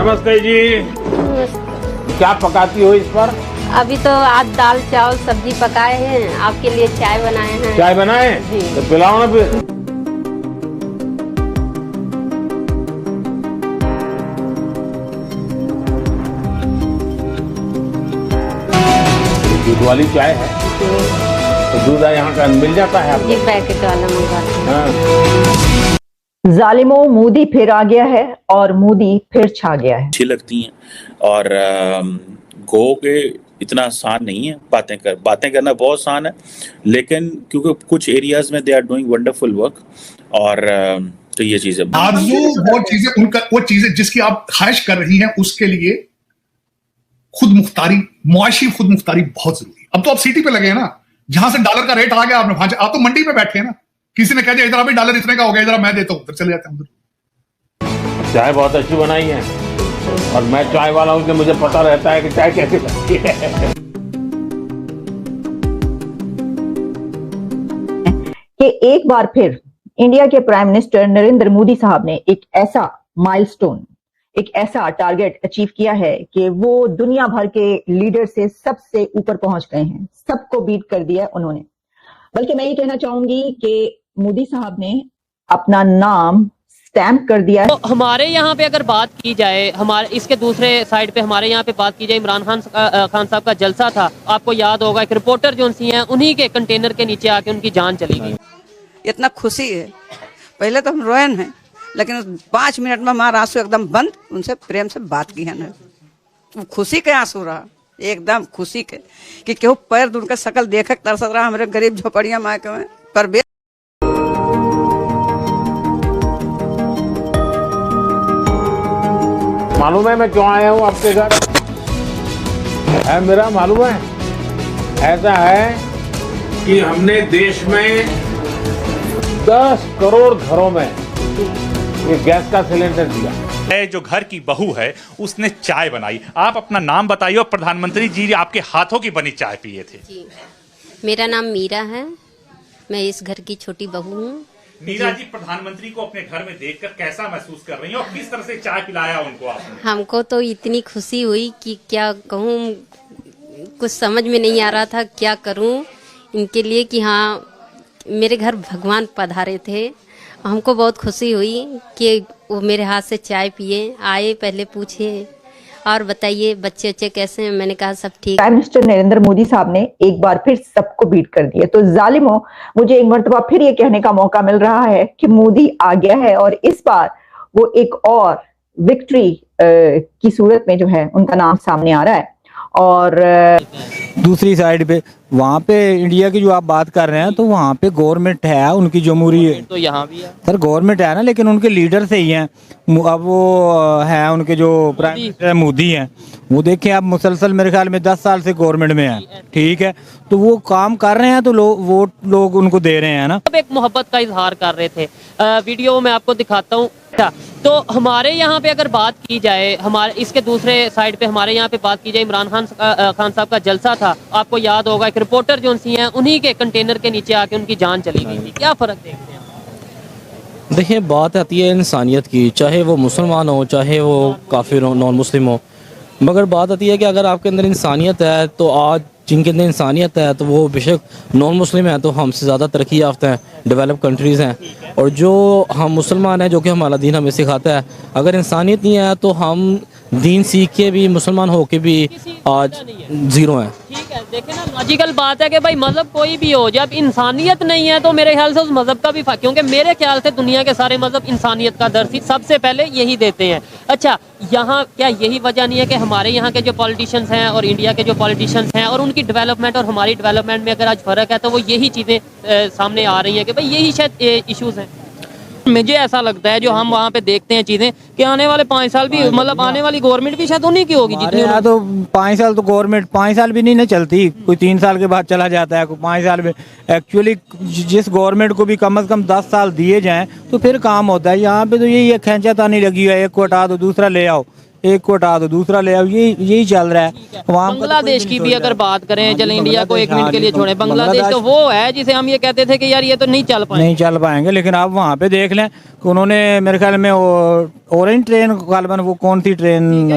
नमस्ते जी। क्या पकाती हो इस पर? अभी तो आज दाल चावल सब्जी पकाए हैं, आपके लिए चाय बनाए हैं। चाय बनाए जी। तो पिलाओ ना फिर। दूध वाली चाय है तो दूध यहाँ का मिल जाता है आपको? जी, पैकेट वाला मंगवाते हैं। हाँ। जालिमों, मोदी फिर आ गया है और मोदी फिर छा गया है। अच्छी लगती हैं और गो के इतना आसान नहीं है। बातें करना बहुत आसान है, लेकिन क्योंकि कुछ एरियाज में they are doing wonderful work और तो ये चीजें आरज़ू वो चीजें जिसकी आप ख्वाहिश कर रही हैं उसके लिए खुद मुख्तारी, मुआशी खुद मुख्तारी बहुत जरूरी है। अब तो आप सिटी पे लगे हैं ना, जहां से डॉलर का रेट आ गया आप तो मंडी पे बैठे हैं ना। किसी ने कह दिया इधर अभी डॉलर इतने का हो गया, इधर मैं देता हूं, उधर चले जाते हैं उधर। चाय बहुत अच्छी बनाई है और मैं चाय वाला हूँ इसलिए मुझे पता रहता है कि चाय कैसे बनती है। कि एक बार फिर इंडिया के प्राइम मिनिस्टर नरेंद्र मोदी साहब ने एक ऐसा माइलस्टोन, एक ऐसा टारगेट अचीव किया है कि वो दुनिया भर के लीडर से सबसे ऊपर पहुंच गए हैं, सबको बीट कर दिया उन्होंने। बल्कि मैं ये कहना चाहूंगी कि मोदी साहब ने अपना नाम स्टैम्प कर दिया है। तो हमारे यहाँ पे अगर बात की जाए, हमारे इसके दूसरे साइड पे हमारे यहाँ पे बात की जाए, इमरान खान साहब का जलसा था, आपको याद होगा एक रिपोर्टर जो सी हैं उन्हीं के कंटेनर के नीचे आके उनकी जान चली गई। इतना खुशी है, पहले तो हम रोयन हैं, लेकिन 5 मिनट में हमारा आंसू एकदम बंद, उनसे प्रेम से बात की है ना, खुशी के आंसू रहा, एकदम खुशी के कि केहू पैर दूर का शकल देख तरसत रहा हमारे गरीब झोपड़िया मायके में पर मालूम है मैं क्यों आया हूँ आपके घर? है मेरा मालूम है, ऐसा है कि हमने देश में 10 करोड़ घरों में ये गैस का सिलेंडर दिया। जो घर की बहू है उसने चाय बनाई। आप अपना नाम बताइए और प्रधानमंत्री जी आपके हाथों की बनी चाय पिए थे। जी, मेरा नाम मीरा है, मैं इस घर की छोटी बहू हूँ। मीरा जी, प्रधानमंत्री को अपने घर में देखकर कैसा महसूस कर रही हैं और किस तरह से चाय पिलाया उनको आपने? हमको तो इतनी खुशी हुई कि क्या कहूँ, कुछ समझ में नहीं आ रहा था क्या करूँ इनके लिए कि हाँ मेरे घर भगवान पधारे थे। हमको बहुत खुशी हुई कि वो मेरे हाथ से चाय पिए, आए, पहले पूछे और बताइए बच्चे बच्चे कैसे हैं। मैंने कहा सब ठीक। प्राइम मिनिस्टर नरेंद्र मोदी साहब ने एक बार फिर सबको बीट कर दिया। तो जालिमों, मुझे एक मर्तबा फिर ये कहने का मौका मिल रहा है कि मोदी आ गया है और इस बार वो एक और विक्ट्री की सूरत में जो है उनका नाम सामने आ रहा है। और दूसरी साइड पे वहाँ पे इंडिया की जो आप बात कर रहे हैं तो वहाँ पे गवर्नमेंट है, उनकी जमहूरी तो यहाँ भी है सर, गवर्नमेंट है ना, लेकिन उनके लीडर से ही हैं। अब वो है उनके जो प्राइम मिनिस्टर मोदी हैं, वो देखें आप मुसलसल मेरे ख्याल में 10 साल से गवर्नमेंट में हैं, ठीक है, तो वो काम कर रहे हैं तो वो लोग उनको दे रहे हैं ना। अब एक मोहब्बत का इजहार कर रहे थे, वीडियो में आपको दिखाता हूँ। तो हमारे यहाँ पे अगर बात की जाए, हमारे इसके दूसरे साइड पे हमारे यहाँ पे बात की जाए, इमरान खान साहब का जलसा था, आपको याद होगा एक रिपोर्टर जो सी हैं उन्हीं के कंटेनर के नीचे आके उनकी जान चली गई थी। क्या फर्क देखते हैं? देखिए, बात आती है इंसानियत की, चाहे वो मुसलमान हो चाहे वो काफिर हो, नॉन मुस्लिम हो, मगर बात आती है कि अगर आपके अंदर इंसानियत है तो आज जिनके अंदर इंसानियत है तो वो बेशक नॉन मुस्लिम है तो हमसे ज़्यादा तरक्की याफ्ता हैं, डेवलप कंट्रीज़ हैं, और जो हम मुसलमान हैं जो कि हमारा दीन हमें सिखाता है, अगर इंसानियत नहीं है तो हम दीन सीख के भी, मुसलमान हो के भी आज ज़ीरो हैं। ठीक है, देखें ना, लॉजिकल बात है कि भाई मज़हब कोई भी हो, जब इंसानियत नहीं है तो मेरे ख्याल से उस मज़हब का भी क्योंकि मेरे ख्याल से दुनिया के सारे मज़हब इंसानियत का दर्स सबसे पहले यही देते हैं। अच्छा, यहाँ क्या यही वजह नहीं है कि हमारे यहाँ के जो पॉलिटिशियंस हैं और इंडिया के जो पॉलिटिशियंस हैं और उनकी डेवलपमेंट और हमारी डेवलपमेंट में अगर आज फ़र्क है तो वो यही चीज़ें सामने आ रही हैं कि भाई यही शायद इश्यूज़ हैं। मुझे ऐसा लगता है जो हम वहाँ पे देखते हैं चीज़ें कि आने वाले 5 साल भी, मतलब आने वाली गवर्नमेंट भी शायद उन्हीं की होगी जितनी। यहाँ तो 5 साल तो गवर्नमेंट 5 साल भी नहीं ना चलती, कोई 3 साल के बाद चला जाता है, कोई 5 साल में। एक्चुअली जिस गवर्नमेंट को भी कम से कम 10 साल दिए जाएं तो फिर काम होता है। यहाँ पे तो यही एक खींचातानी लगी है, एक को हटा दो दूसरा ले आओ, एक को हटा दो दूसरा ले आओ, यही चल रहा है वहाँ। बांग्लादेश की भी अगर बात करें, चले इंडिया को एक मिनट के लिए छोड़े, बांग्लादेश तो वो है जिसे हम ये कहते थे कि यार ये तो नहीं चल पाएंगे, लेकिन आप वहाँ पे देख लें कि उन्होंने मेरे ख्याल में ऑरेंज ट्रेन गालबन, वो कौन सी ट्रेन,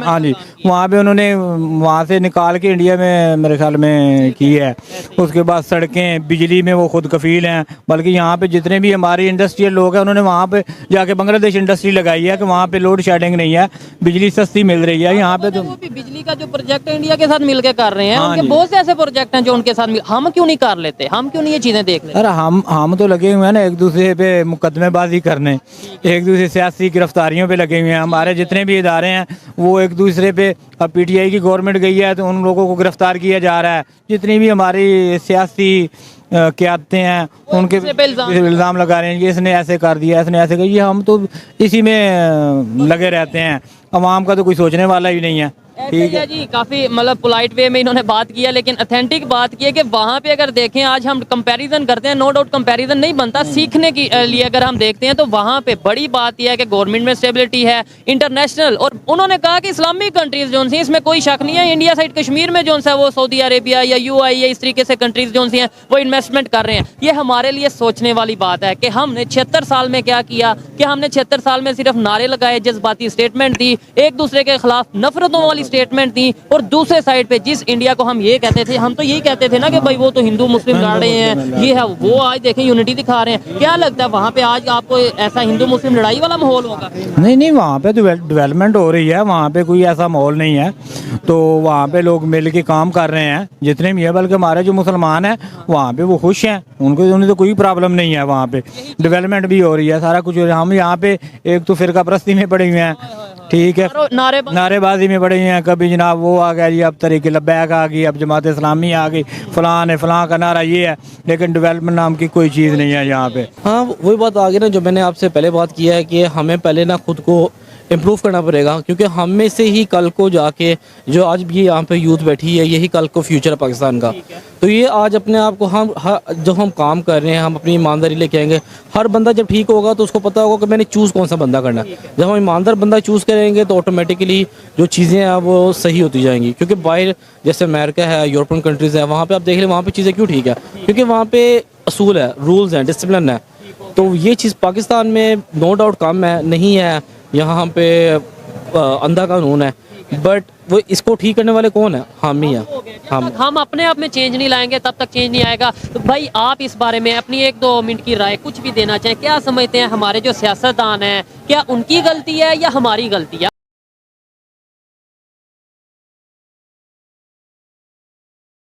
हाँ जी, वहाँ पे उन्होंने वहाँ से निकाल के इंडिया में मेरे ख्याल में की है। उसके बाद सड़कें, बिजली में वो खुद कफील हैं, बल्कि यहाँ पे जितने भी हमारी इंडस्ट्रियल लोग हैं उन्होंने वहाँ पे जाके बांग्लादेश इंडस्ट्री लगाई है कि वहाँ पे लोड शेडिंग नहीं है, बिजली सस्ती मिल रही है। यहाँ पे तो वो भी बिजली का जो प्रोजेक्ट है इंडिया के साथ मिलकर कर रहे हैं, उनके बहुत से ऐसे प्रोजेक्ट हैं जो उनके साथ हम क्यों नहीं कर लेते, हम क्यों नहीं ये चीजें देख लेते? अरे हम तो लगे हुए हैं ना एक दूसरे पे मुकदमेबाजी करने, एक दूसरे सियासी गिरफ्तारियों पे लगे हुए हैं। हमारे जितने भी इदारे हैं वो एक दूसरे पे, अब पीटीआई की गवर्नमेंट गई है तो उन लोगों को गिरफ्तार किया जा रहा है। जितनी भी हमारी सियासी क्यादतें हैं उनके इल्ज़ाम लगा रहे हैं कि इसने ऐसे कर दिया, इसने ऐसे कर दिया। हम तो इसी में लगे रहते हैं, अवाम का तो कोई सोचने वाला ही नहीं है। ठीक है जी, काफी मतलब पोलाइट वे में इन्होंने बात किया, लेकिन ऑथेंटिक बात की है कि वहाँ पे अगर देखें, आज हम कंपैरिजन करते हैं, नो डाउट कंपैरिजन नहीं बनता, सीखने की लिए अगर हम देखते हैं तो वहाँ पे बड़ी बात यह है कि गवर्नमेंट में स्टेबिलिटी है, इंटरनेशनल, और उन्होंने कहा कि इस्लामिक कंट्रीज जो सी, इसमें कोई शक नहीं है। इंडिया साइड कश्मीर में जो सा वो सऊदी अरेबिया या UAE या इस तरीके से कंट्रीज जो सी हैं वो इन्वेस्टमेंट कर रहे हैं। ये हमारे लिए सोचने वाली बात है कि हमने 76 साल में क्या किया, कि हमने 76 साल में सिर्फ नारे लगाए, जज्बाती स्टेटमेंट दी, एक दूसरे के खिलाफ नफरतों वाली स्टेटमेंट दी, और दूसरे साइड पे जिस इंडिया को हम ये कहते थे, हम तो यही कहते थे ना कि भाई वो तो हिंदू मुस्लिम लड़ रहे हैं, ये है वो, आज देखें यूनिटी दिखा रहे हैं। क्या लगता है वहाँ पे आज आपको ऐसा हिंदू मुस्लिम लड़ाई वाला माहौल होगा? नहीं, वहाँ पे डेवलपमेंट हो रही है, वहाँ पे कोई ऐसा माहौल नहीं है। तो वहाँ पे लोग मिल के काम कर रहे हैं जितने भी है, बल्कि हमारे जो मुसलमान हैं वहाँ पे वो खुश हैं, उन्हें तो कोई प्रॉब्लम नहीं है। वहाँ पे डेवलपमेंट भी हो रही है, सारा कुछ हो रहा है। हम यहाँ पे एक तो फिरका परस्ती में पड़े हुए हैं, ठीक है, नारेबाजी में पड़े हुए हैं। कभी जनाब वो आ गया जी, अब तरीके लब्बैक आ गई, अब जमात इस्लामी आ गई, फलां है, फलां का नारा ये है, लेकिन डेवलपमेंट नाम की कोई चीज़ नहीं है यहाँ पे। हाँ, वही बात आ गई ना जो मैंने आपसे पहले बात किया है कि हमें पहले ना खुद को इम्प्रूव करना पड़ेगा, क्योंकि हम में से ही कल को जाके जो आज भी यहाँ पे यूथ बैठी है, यही कल को फ्यूचर है पाकिस्तान का। तो ये आज अपने आप को जो हम काम कर रहे हैं, हम अपनी ईमानदारी लेके आएंगे। हर बंदा जब ठीक होगा तो उसको पता होगा कि मैंने चूज़ कौन सा बंदा करना है। जब हम ईमानदार बंदा चूज़ करेंगे तो ऑटोमेटिकली जो चीज़ें हैं वो सही होती जाएंगी। क्योंकि बाहर जैसे अमेरिका है, यूरोपियन कंट्रीज़ है, वहाँ पर आप देख लें वहाँ पर चीज़ें क्यों ठीक है, क्योंकि वहाँ पर असूल है, रूल्स हैं, डिसिप्लिन है। तो ये चीज़ पाकिस्तान में नो डाउट कम है, नहीं है, यहाँ पे अंधा कानून है, बट वो इसको ठीक करने वाले कौन है? हम ही हैं। हम अपने आप में चेंज नहीं लाएंगे तब तक चेंज नहीं आएगा। तो भाई आप इस बारे में अपनी 1-2 मिनट की राय कुछ भी देना चाहें, क्या समझते हैं हमारे जो सियासतदान हैं, क्या उनकी गलती है या हमारी गलती है?